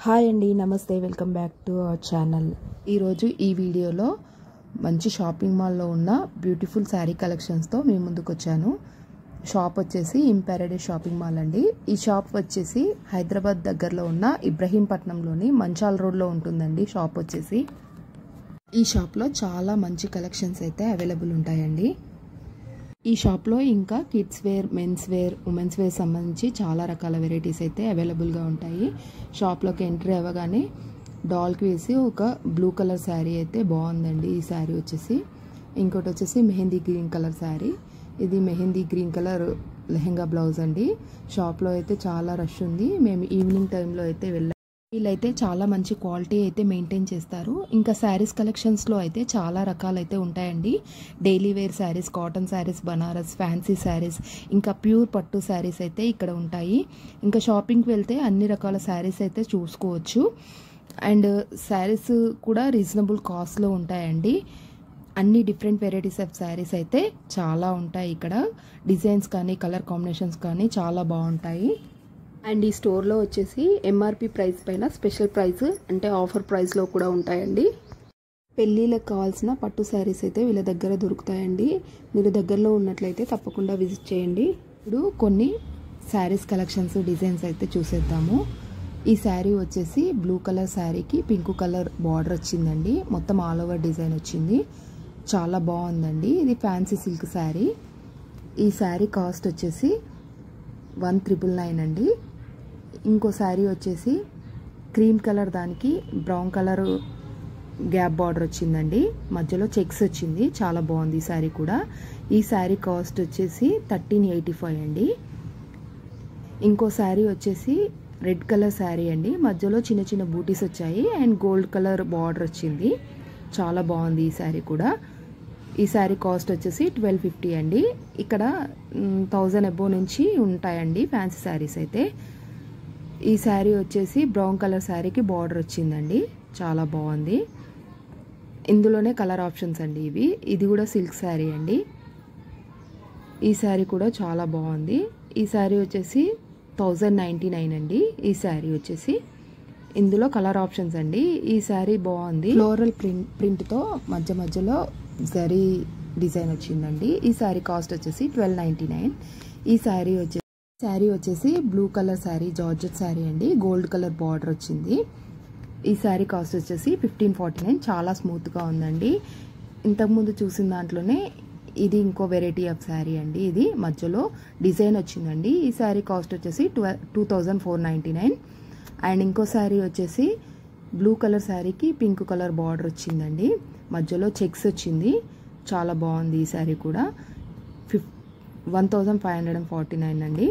Hi అండి, నమస్తే, welcome back to our channel. ఈరోజు ఈ వీడియోలో మంచి షాపింగ్ మాల్లో ఉన్న బ్యూటిఫుల్ శారీ కలెక్షన్స్తో మీ ముందుకు వచ్చాను. షాప్ వచ్చేసి ఇంపారడైజ్ షాపింగ్ మాల్ అండి. ఈ షాప్ వచ్చేసి హైదరాబాద్ దగ్గరలో ఉన్న ఇబ్రహీంపట్నంలోని మంచాల్ రోడ్లో ఉంటుందండి. షాప్ వచ్చేసి ఈ షాప్లో చాలా మంచి కలెక్షన్స్ అయితే అవైలబుల్ ఉంటాయండి. ఈ షాప్లో ఇంకా kids wear, men's wear, women's wear సంబంధించి చాలా రకాల వెరైటీస్ అయితే అవైలబుల్గా ఉంటాయి. షాప్లోకి ఎంట్రీ అవ్వగానే డాల్కి వేసి ఒక బ్లూ కలర్ శారీ అయితే బాగుందండి. ఈ శారీ వచ్చేసి ఇంకోటి వచ్చేసి మెహందీ గ్రీన్ కలర్ శారీ. ఇది mehndi green colour lehenga blouse అండి. షాప్లో అయితే చాలా రష్ ఉంది. మేము ఈవినింగ్ టైంలో అయితే వెళ్ళాము. వీళ్ళైతే చాలా మంచి క్వాలిటీ అయితే మెయింటైన్ చేస్తారు. ఇంకా శారీస్ కలెక్షన్స్లో అయితే చాలా రకాలైతే ఉంటాయండి. Daily wear saris, cotton saris, Banaras, fancy saris, ఇంకా ప్యూర్ పట్టు శారీస్ అయితే ఇక్కడ ఉంటాయి. ఇంకా షాపింగ్కి వెళ్తే అన్ని రకాల శారీస్ అయితే చూసుకోవచ్చు. అండ్ శారీస్ కూడా రీజనబుల్ కాస్ట్లో ఉంటాయండి. అన్ని డిఫరెంట్ వెరైటీస్ ఆఫ్ శారీస్ అయితే చాలా ఉంటాయి. ఇక్కడ డిజైన్స్ కానీ కలర్ కాంబినేషన్స్ కానీ చాలా బాగుంటాయి. అండ్ ఈ స్టోర్లో వచ్చేసి ఎంఆర్పి ప్రైస్ పైన స్పెషల్ ప్రైస్ అంటే ఆఫర్ ప్రైస్లో కూడా ఉంటాయండి. పెళ్ళిళ్ళకి కావాల్సిన పట్టు శారీస్ అయితే వీళ్ళ దగ్గర దొరుకుతాయండి. మీరు దగ్గరలో ఉన్నట్లయితే తప్పకుండా విజిట్ చేయండి. ఇప్పుడు కొన్ని శారీస్ కలెక్షన్స్, డిజైన్స్ అయితే చూసేద్దాము. ఈ శారీ వచ్చేసి బ్లూ కలర్ శారీకి పింక్ కలర్ బార్డర్ వచ్చిందండి. మొత్తం ఆల్ ఓవర్ డిజైన్ వచ్చింది. చాలా బాగుందండి. ఇది ఫ్యాన్సీ సిల్క్ శారీ. ఈ శారీ కాస్ట్ వచ్చేసి 1999 అండి. ఇంకో శారీ వచ్చేసి క్రీమ్ కలర్, దానికి బ్రౌన్ కలర్ గ్యాప్ బార్డర్ వచ్చిందండి. మధ్యలో చెక్స్ వచ్చింది. చాలా బాగుంది ఈ శారీ కూడా. ఈ శారీ కాస్ట్ వచ్చేసి 1385 అండి. ఇంకో శారీ వచ్చేసి రెడ్ కలర్ శారీ అండి. మధ్యలో చిన్న చిన్న బూటీస్ వచ్చాయి అండ్ గోల్డ్ కలర్ బార్డర్ వచ్చింది. చాలా బాగుంది ఈ శారీ కూడా. ఈ శారీ కాస్ట్ వచ్చేసి 1250 అండి. ఇక్కడ 1000 అబోవ్ నుంచి ఉంటాయండి ఫ్యాన్సీ శారీస్ అయితే. ఈ శారీ వచ్చేసి బ్రౌన్ కలర్ శారీకి బార్డర్ వచ్చిందండి. చాలా బాగుంది. ఇందులోనే కలర్ ఆప్షన్స్ అండి ఇవి. ఇది కూడా సిల్క్ శారీ అండి. ఈ శారీ కూడా చాలా బాగుంది. ఈ శారీ వచ్చేసి 1099 అండి. ఈ శారీ వచ్చేసి ఇందులో కలర్ ఆప్షన్స్ అండి. ఈ శారీ బాగుంది. ఫ్లోరల్ ప్రింట్తో మధ్య మధ్యలో జరీ డిజైన్ వచ్చిందండి. ఈ శారీ కాస్ట్ వచ్చేసి 1299. ఈ శారీ వచ్చేసి blue colour sari, georgette sari అండి. గోల్డ్ కలర్ బార్డర్ వచ్చింది. ఈ శారీ కాస్ట్ వచ్చేసి 1549. చాలా స్మూత్గా ఉందండి. ఇంతకుముందు చూసిన దాంట్లోనే ఇది ఇంకో వెరైటీ ఆఫ్ శారీ అండి. ఇది మధ్యలో డిజైన్ వచ్చిందండి. ఈ శారీ కాస్ట్ వచ్చేసి 2499. అండ్ ఇంకో శారీ వచ్చేసి బ్లూ కలర్ శారీకి పింక్ కలర్ బార్డర్ వచ్చిందండి. మధ్యలో చెక్స్ వచ్చింది. చాలా బాగుంది ఈ శారీ కూడా. 1549 అండి.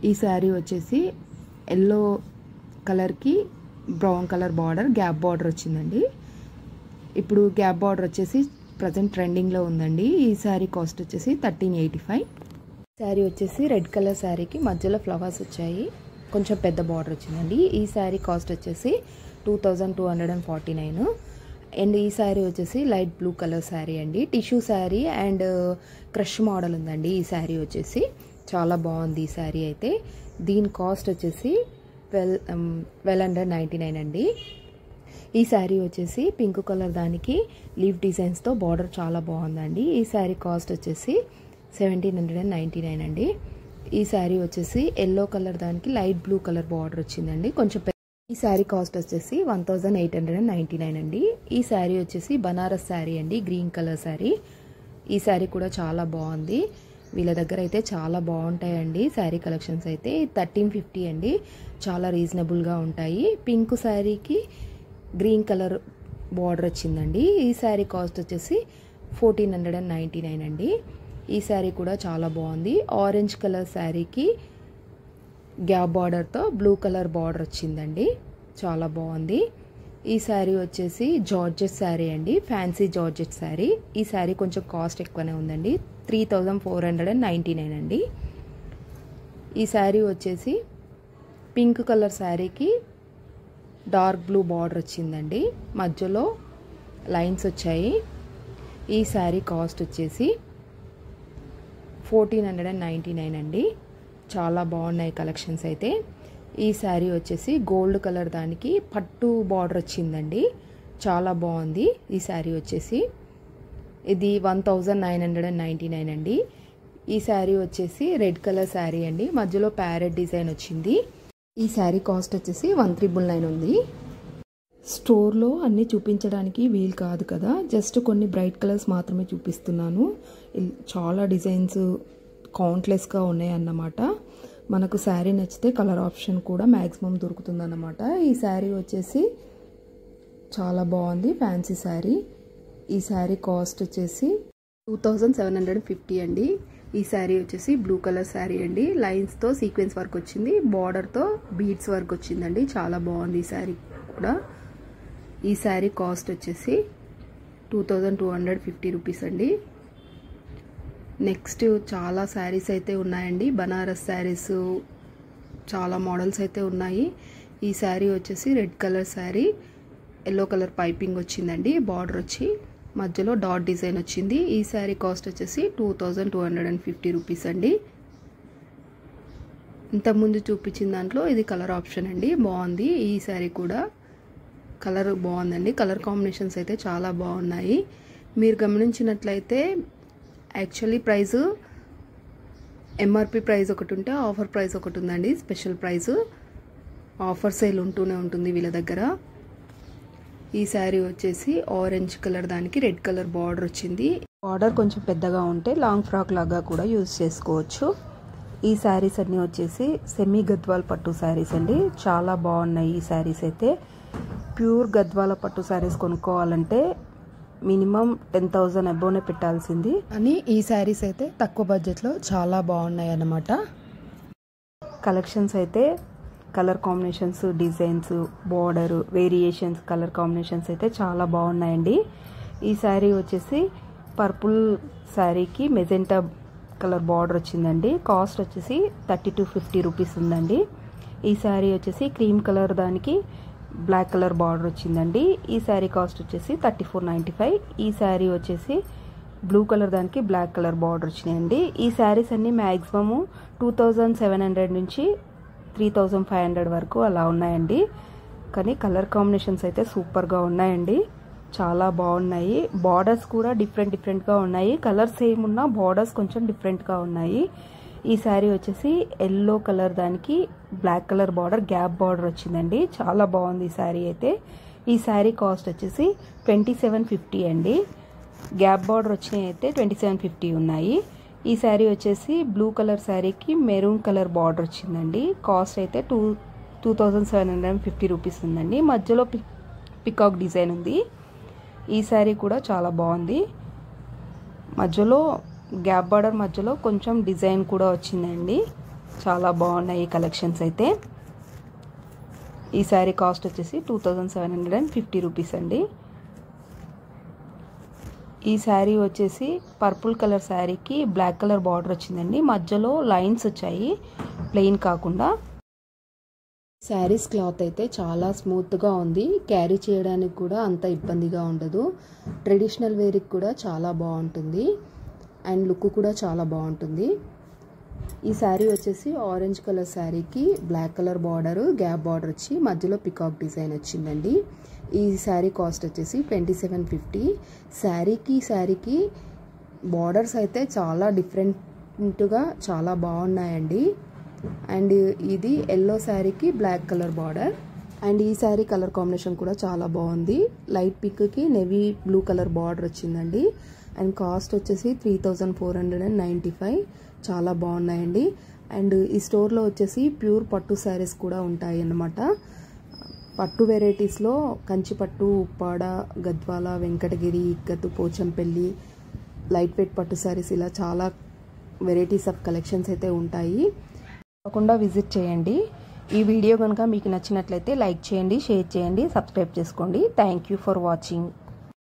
ఈ శారీ వచ్చేసి ఎల్లో కలర్కి brown colour border, gap border వచ్చిందండి. ఇప్పుడు గ్యాప్ బార్డర్ వచ్చేసి ప్రజెంట్ ట్రెండింగ్లో ఉందండి. ఈ శారీ కాస్ట్ వచ్చేసి 1385. శారీ వచ్చేసి రెడ్ కలర్ శారీకి మధ్యలో ఫ్లవర్స్ వచ్చాయి. కొంచెం పెద్ద బార్డర్ వచ్చిందండి. ఈ శారీ కాస్ట్ వచ్చేసి 2249. అండ్ ఈ శారీ వచ్చేసి లైట్ బ్లూ కలర్ శారీ అండి. Tissue sari and crush model ఉందండి. ఈ శారీ వచ్చేసి చాలా బాగుంది ఈ శారీ అయితే. దీని కాస్ట్ వచ్చేసి 1299 అండి. ఈ శారీ వచ్చేసి పింక్ కలర్, దానికి లీఫ్ డిజైన్స్తో బార్డర్ చాలా బాగుందండి. ఈ శారీ కాస్ట్ వచ్చేసి 1799 అండి. ఈ శారీ వచ్చేసి ఎల్లో కలర్, దానికి లైట్ బ్లూ కలర్ బార్డర్ వచ్చిందండి. కొంచెం ఈ శారీ కాస్ట్ వచ్చేసి 1899 అండి. ఈ శారీ వచ్చేసి బనారస్ శారీ అండి, గ్రీన్ కలర్ శారీ. ఈ శారీ కూడా చాలా బాగుంది. వీళ్ళ దగ్గర అయితే చాలా బాగుంటాయండి శారీ కలెక్షన్స్ అయితే. 1350 అండి. చాలా రీజనబుల్గా ఉంటాయి. పింక్ శారీకి గ్రీన్ కలర్ బార్డర్ వచ్చిందండి. ఈ శారీ కాస్ట్ వచ్చేసి 1499 అండి. ఈ శారీ కూడా చాలా బాగుంది. ఆరెంజ్ కలర్ శారీకి గ్యాప్ బార్డర్తో బ్లూ కలర్ బార్డర్ వచ్చిందండి. చాలా బాగుంది. ఈ శారీ వచ్చేసి జార్జెట్ శారీ అండి, ఫ్యాన్సీ జార్జెట్ శారీ. ఈ శారీ కొంచెం కాస్ట్ ఎక్కువనే ఉందండి. 3499 అండి. ఈ శారీ వచ్చేసి పింక్ కలర్ శారీకి డార్క్ బ్లూ బార్డర్ వచ్చిందండి. మధ్యలో లైన్స్ వచ్చాయి. ఈ శారీ కాస్ట్ వచ్చేసి 1499 అండి. చాలా బాగున్నాయి కలెక్షన్స్ అయితే. ఈ శారీ వచ్చేసి గోల్డ్ కలర్ దానికి పట్టు బార్డర్ వచ్చిందండి. చాలా బాగుంది ఈ శారీ వచ్చేసి. ఇది 1999 అండి. ఈ శారీ వచ్చేసి రెడ్ కలర్ శారీ అండి. మధ్యలో ప్యారెట్ డిజైన్ వచ్చింది. ఈ శారీ కాస్ట్ వచ్చేసి 1399 ఉంది. స్టోర్లో అన్నీ చూపించడానికి వీలు కాదు కదా, జస్ట్ కొన్ని బ్రైట్ కలర్స్ మాత్రమే చూపిస్తున్నాను. చాలా డిజైన్స్ కౌంట్లెస్గా ఉన్నాయి అన్నమాట. మనకు శారీ నచ్చితే కలర్ ఆప్షన్ కూడా మ్యాక్సిమం దొరుకుతుందన్నమాట. ఈ శారీ వచ్చేసి చాలా బాగుంది, ఫ్యాన్సీ శారీ. ఈ శారీ కాస్ట్ వచ్చేసి 2750 అండి. ఈ శారీ వచ్చేసి బ్లూ కలర్ శారీ అండి. లైన్స్తో సీక్వెన్స్ వర్క్ వచ్చింది, బార్డర్తో బీడ్స్ వర్క్ వచ్చిందండి. చాలా బాగుంది ఈ శారీ కూడా. ఈ శారీ కాస్ట్ వచ్చేసి 2250 రూపీస్ అండి. నెక్స్ట్ చాలా శారీస్ అయితే ఉన్నాయండి. బనారస్ శారీస్ చాలా మోడల్స్ అయితే ఉన్నాయి. ఈ శారీ వచ్చేసి red colour sari, yellow colour piping వచ్చిందండి. బార్డర్ వచ్చి మధ్యలో డాట్ డిజైన్ వచ్చింది. ఈ శారీ కాస్ట్ వచ్చేసి 2250 రూపీస్ అండి. ఇంతకుముందు చూపించిన దాంట్లో ఇది కలర్ ఆప్షన్ అండి. బాగుంది ఈ శారీ కూడా, కలర్ బాగుందండి. కలర్ కాంబినేషన్స్ అయితే చాలా బాగున్నాయి. మీరు గమనించినట్లయితే యాక్చువల్లీ ప్రైస్ ఎంఆర్పి ప్రైస్ ఒకటి ఉంటే ఆఫర్ ప్రైస్ ఒకటి ఉందండి. స్పెషల్ ప్రైస్ ఆఫర్ సేల్ ఉంటూనే ఉంటుంది వీళ్ళ దగ్గర. ఈ శారీ వచ్చేసి ఆరెంజ్ కలర్ దానికి రెడ్ కలర్ బార్డర్ వచ్చింది. బార్డర్ కొంచెం పెద్దగా ఉంటే లాంగ్ ఫ్రాక్ లాగా కూడా యూజ్ చేసుకోవచ్చు. ఈ శారీస్ అన్నీ వచ్చేసి సెమీ గద్వాల్ పట్టు శారీస్ అండి. చాలా బాగున్నాయి ఈ శారీస్ అయితే. ప్యూర్ గద్వాల పట్టు శారీస్ కొనుక్కోవాలంటే మినిమం 10,000 అబోనే పెట్టాల్సింది. అని ఈ శారీస్ అయితే తక్కువ బడ్జెట్లో చాలా బాగున్నాయి అన్నమాట. కలెక్షన్స్ అయితే colour combinations, designs, border variations, colour combinations అయితే చాలా బాగున్నాయండి. ఈ శారీ వచ్చేసి పర్పుల్ శారీకి మెజెంటా కలర్ బార్డర్ వచ్చిందండి. కాస్ట్ వచ్చేసి 3250 రూపీస్ ఉందండి. ఈ శారీ వచ్చేసి క్రీమ్ కలర్ దానికి బ్లాక్ కలర్ బార్డర్ వచ్చిందండి. ఈ శారీ కాస్ట్ వచ్చేసి 3495. ఈ శారీ వచ్చేసి బ్లూ కలర్ దానికి బ్లాక్ కలర్ బార్డర్ వచ్చినాయండి. ఈ శారీస్ అన్నీ మ్యాక్సిమము 2700 నుంచి 3500 వరకు అలా ఉన్నాయండి. కానీ కలర్ కాంబినేషన్స్ అయితే సూపర్గా ఉన్నాయండి, చాలా బాగున్నాయి. బార్డర్స్ కూడా డిఫరెంట్గా ఉన్నాయి. కలర్స్ సేమ్ ఉన్నా బార్డర్స్ కొంచెం డిఫరెంట్గా ఉన్నాయి. ఈ శారీ వచ్చేసి ఎల్లో కలర్ దానికి black colour border, gap border వచ్చిందండి. చాలా బాగుంది ఈ శారీ అయితే. ఈ శారీ కాస్ట్ వచ్చేసి 2750 అండి. గ్యాప్ బార్డర్ వచ్చినాయి అయితే 2750 ఉన్నాయి. ఈ శారీ వచ్చేసి బ్లూ కలర్ శారీకి మెరూన్ కలర్ బార్డర్ వచ్చిందండి. కాస్ట్ అయితే 2750 రూపీస్ ఉందండి. మధ్యలో పికాక్ డిజైన్ ఉంది. ఈ శారీ కూడా చాలా బాగుంది. మధ్యలో గ్యాప్ బార్డర్ మధ్యలో కొంచెం డిజైన్ కూడా వచ్చిందండి. చాలా బాగున్నాయి ఈ కలెక్షన్స్ అయితే. ఈ శారీ కాస్ట్ వచ్చేసి 2750 రూపీస్ అండి. ఈ శారీ వచ్చేసి పర్పుల్ కలర్ శారీకి బ్లాక్ కలర్ బార్డర్ వచ్చిందండి. మధ్యలో లైన్స్ వచ్చాయి, ప్లెయిన్ కాకుండా. శారీస్ క్లాత్ అయితే చాలా స్మూత్గా ఉంది. క్యారీ చేయడానికి కూడా అంత ఇబ్బందిగా ఉండదు. ట్రెడిషనల్ వేర్కి కూడా చాలా బాగుంటుంది అండ్ లుక్ కూడా చాలా బాగుంటుంది. ఈ శారీ వచ్చేసి ఆరెంజ్ కలర్ శారీకి black colour border, gap border వచ్చి మధ్యలో పికాక్ డిజైన్ వచ్చిందండి. ఈ శారీ కాస్ట్ వచ్చేసి 2750. శారీకి బార్డర్స్ అయితే చాలా డిఫరెంట్గా చాలా బాగున్నాయండి. అండ్ ఇది ఎల్లో శారీకి బ్లాక్ కలర్ బార్డర్. అండ్ ఈ శారీ కలర్ కాంబినేషన్ కూడా చాలా బాగుంది. లైట్ పింక్కి నేవీ బ్లూ కలర్ బార్డర్ వచ్చిందండి. అండ్ కాస్ట్ వచ్చేసి 3495. చాలా బాగున్నాయండి. అండ్ ఈ స్టోర్లో వచ్చేసి ప్యూర్ పట్టు శారీస్ కూడా ఉంటాయి అన్నమాట. పట్టు వెరైటీస్లో కంచిపట్టు, ఉప్పాడ, గద్వాల, వెంకటగిరి, ఇక్కత్, పోచంపల్లి, లైట్ వెయిట్ పట్టు శారీస్ ఇలా చాలా వెరైటీస్ ఆఫ్ కలెక్షన్స్ అయితే ఉంటాయి. తప్పకుండా విజిట్ చేయండి. ఈ వీడియో కనుక మీకు నచ్చినట్లయితే లైక్ చేయండి, షేర్ చేయండి, సబ్స్క్రైబ్ చేసుకోండి. Thank you for watching.